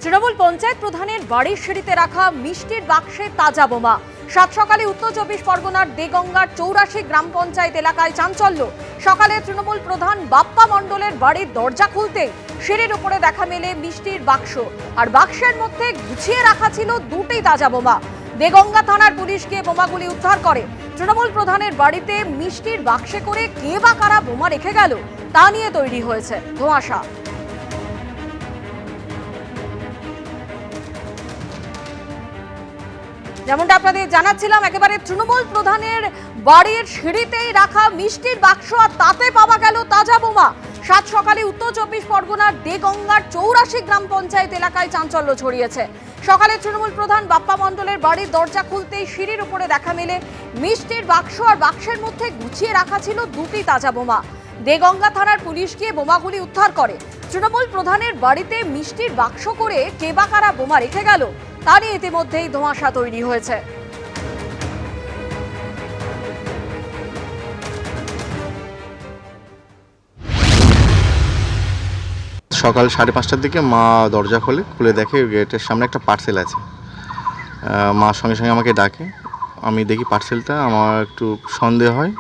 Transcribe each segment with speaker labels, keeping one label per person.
Speaker 1: তৃণমূল পঞ্চায়েত প্রধানের বাড়ির সিঁড়িতে রাখা মিষ্টির বাক্সে তাজা বোমা। সাত সকালে উত্তর চব্বিশ পরগনার দেগঙ্গার ৮৪ গ্রাম পঞ্চায়েত এলাকায় চাঞ্চল্য। সকালে তৃণমূল প্রধান বাপ্পা মণ্ডলের বাড়ির দরজা খুলতেই সিঁড়ির উপরে দেখা মেলে মিষ্টির বাক্স, আর বাক্সের মধ্যে গুছিয়ে রাখা ছিল দুটি তাজা বোমা। দেগঙ্গা থানার পুলিশ গিয়ে বোমাগুলি উদ্ধার করে। তৃণমূল প্রধানের বাড়িতে মিষ্টির বাক্সে করে কে বা কারা বোমা রেখে গেল তা নিয়ে তৈরি হয়েছে ধোঁয়াশা। যেমনটা আপনাদের জানাচ্ছিলাম, একেবারে তৃণমূল প্রধানের বাড়ির সিঁড়িতেই রাখা মিষ্টির বাক্স, আর তাতে পাওয়া গেল তাজা বোমা। সাত সকালে উত্তর চব্বিশ পরগনার দেগঙ্গার ৮৪ গ্রাম পঞ্চায়েত এলাকায় চাঞ্চল্য ছড়িয়েছে। সকালে তৃণমূল প্রধান বাপ্পা মণ্ডলের বাড়ির দরজা খুলতেই সিঁড়ির উপরে দেখা মেলে মিষ্টির বাক্স, আর বাক্সের মধ্যে গুছিয়ে রাখা ছিল দুটি তাজা বোমা। দেগঙ্গা থানার পুলিশ গিয়ে বোমাগুলি উদ্ধার করে। তৃণমূল প্রধানের বাড়িতে মিষ্টির বাক্স করে কে বা কারা বোমা রেখে গেল তা নিয়ে ইতিমধ্যেই ধোঁয়াশা তৈরি হয়েছে।
Speaker 2: সকাল ৫:৩০টার দিকে মা দরজা খুলে দেখে গেটের সামনে একটা পার্সেল আছে। মা সঙ্গে সঙ্গে আমাকে ডাকে। আমি দেখি পার্সেলটা, আমার একটু সন্দেহ হয়।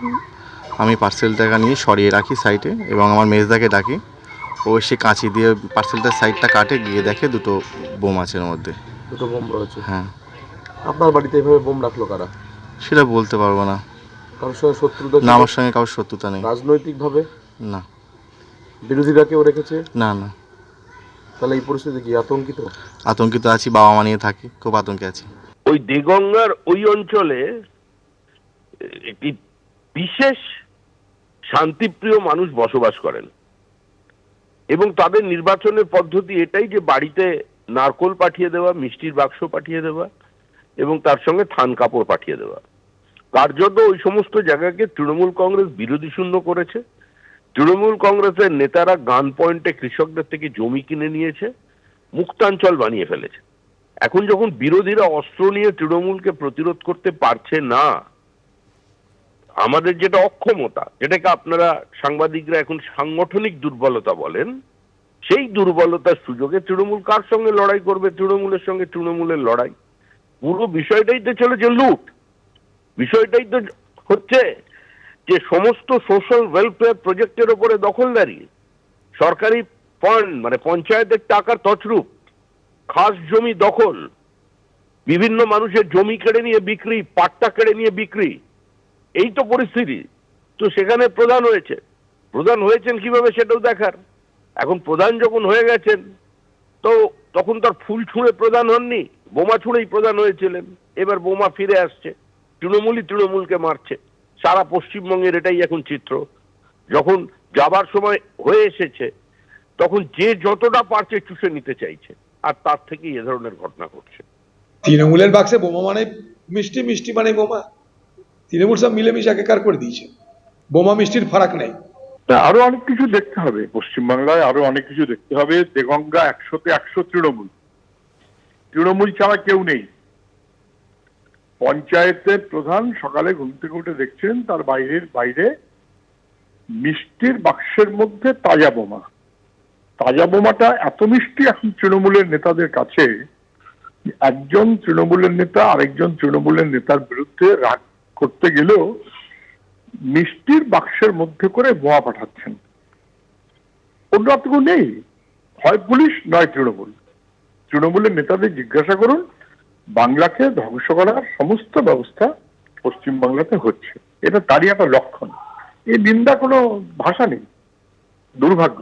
Speaker 2: আমি পার্সেলটাকে নিয়ে সরিয়ে রাখি সাইডে এবং আমার মেজদাকে ডাকি। ও এসে কাঁচি দিয়ে পার্সেলটার সাইডটা কাটে, গিয়ে দেখে দুটো বোম আছে এর মধ্যে।
Speaker 3: দুটো বোম রয়েছে?
Speaker 2: হ্যাঁ।
Speaker 3: আপনার বাড়িতে এভাবে বোম রাখলো কারা?
Speaker 2: সেটা বলতে পারবো না।
Speaker 3: কারোর সঙ্গে শত্রুতা?
Speaker 2: না, আমার সঙ্গে কারোর শত্রুতা নেই।
Speaker 3: রাজনৈতিকভাবে?
Speaker 2: না।
Speaker 3: বিরোধীরা কেউ রেখেছে?
Speaker 2: না না।
Speaker 3: তাহলে এই পরিস্থিতি কি আতঙ্কিত?
Speaker 2: আতঙ্কিত আছি, বাবা মা নিয়ে থাকি, খুব আতঙ্কে আছি।
Speaker 4: ওই দেগঙ্গার ওই অঞ্চলে একটি বিশেষ শান্তিপ্রিয় মানুষ বসবাস করেন এবং তাদের নির্বাচনের পদ্ধতি এটাই যে বাড়িতে নারকোল পাঠিয়ে দেওয়া, মিষ্টির বাক্স পাঠিয়ে দেওয়া এবং তার সঙ্গে থান কাপড় পাঠিয়ে দেওয়া। কার্যত ওই সমস্ত জায়গাকে তৃণমূল কংগ্রেস বিরোধী শূন্য করেছে। তৃণমূল কংগ্রেসের নেতারা গান পয়েন্টে কৃষকদের থেকে জমি কিনে নিয়েছে, মুক্তাঞ্চল বানিয়ে ফেলেছে। এখন যখন বিরোধীরা অস্ত্র নিয়ে তৃণমূলকে প্রতিরোধ করতে পারছে না, আমাদের যেটা অক্ষমতা, যেটাকে আপনারা সাংবাদিকরা এখন সাংগঠনিক দুর্বলতা বলেন, সেই দুর্বলতার সুযোগে তৃণমূল কার সঙ্গে লড়াই করবে? তৃণমূলের সঙ্গে তৃণমূলের লড়াই। পুরো বিষয়টাই তো চলেছে লুট। বিষয়টাই তো হচ্ছে যে সমস্ত সোশ্যাল ওয়েলফেয়ার প্রজেক্টের ওপরে দখলদারি, সরকারি ফান্ড মানে পঞ্চায়েতের টাকার তছরূপ, খাস জমি দখল, বিভিন্ন মানুষের জমি কেড়ে নিয়ে বিক্রি, পাট্টা কেড়ে নিয়ে বিক্রি, এই তো পরিস্থিতি। তো সেখানে প্রধান হয়েছেন কিভাবে সেটাও দেখার। এখন প্রধান যখন হয়ে গেছেন তো তখন তার ফুল ছুঁড়ে প্রধান হননি, বোমা ছুঁড়েই প্রধান হয়েছিলেন। এবার বোমা ফিরে আসছে, তৃণমূলই তৃণমূলকে মারছে। সারা পশ্চিমবঙ্গের এটাই এখন চিত্র। যখন যাবার সময় হয়ে এসেছে তখন যে যতটা পারছে চুষে নিতে চাইছে, আর তার থেকেই এ ধরনের ঘটনা ঘটছে।
Speaker 5: তৃণমূলের বাক্সে বোমা মানে মিষ্টি, মিষ্টি মানে বোমা। তৃণমূল সব মিলেমিশে একাকার করে দিয়েছে। বোমা মিষ্টির ফারাক নেই।
Speaker 6: আরো অনেক কিছু দেখতে হবে পশ্চিমবাংলায়, আরো অনেক কিছু দেখতে হবে। দেগঙ্গা ১০০তে ১০০ তৃণমূল ছাড়া কেউ নেই। পঞ্চায়েতের প্রধান সকালে ঘুম থেকে উঠে দেখছেন তার বাইরে মিষ্টির বাক্সের মধ্যে তাজা বোমা। তাজা বোমাটা এত মিষ্টি এখন তৃণমূলের নেতাদের কাছে, একজন তৃণমূলের নেতা আরেকজন তৃণমূলের নেতার বিরুদ্ধে রাগ করতে গেলেও মিষ্টির বাক্সের মধ্যে করে বোমা পাঠাচ্ছেন। অন্য আর কেউ নেই, হয় পুলিশ নয় তৃণমূল। তৃণমূলের নেতাদের জিজ্ঞাসা করুন, বাংলাকে ধ্বংস করার সমস্ত ব্যবস্থা পশ্চিমবাংলাতে হচ্ছে। এটা তারই একটা লক্ষণ। এই নিন্দা কোনো ভাষা নেই, দুর্ভাগ্য।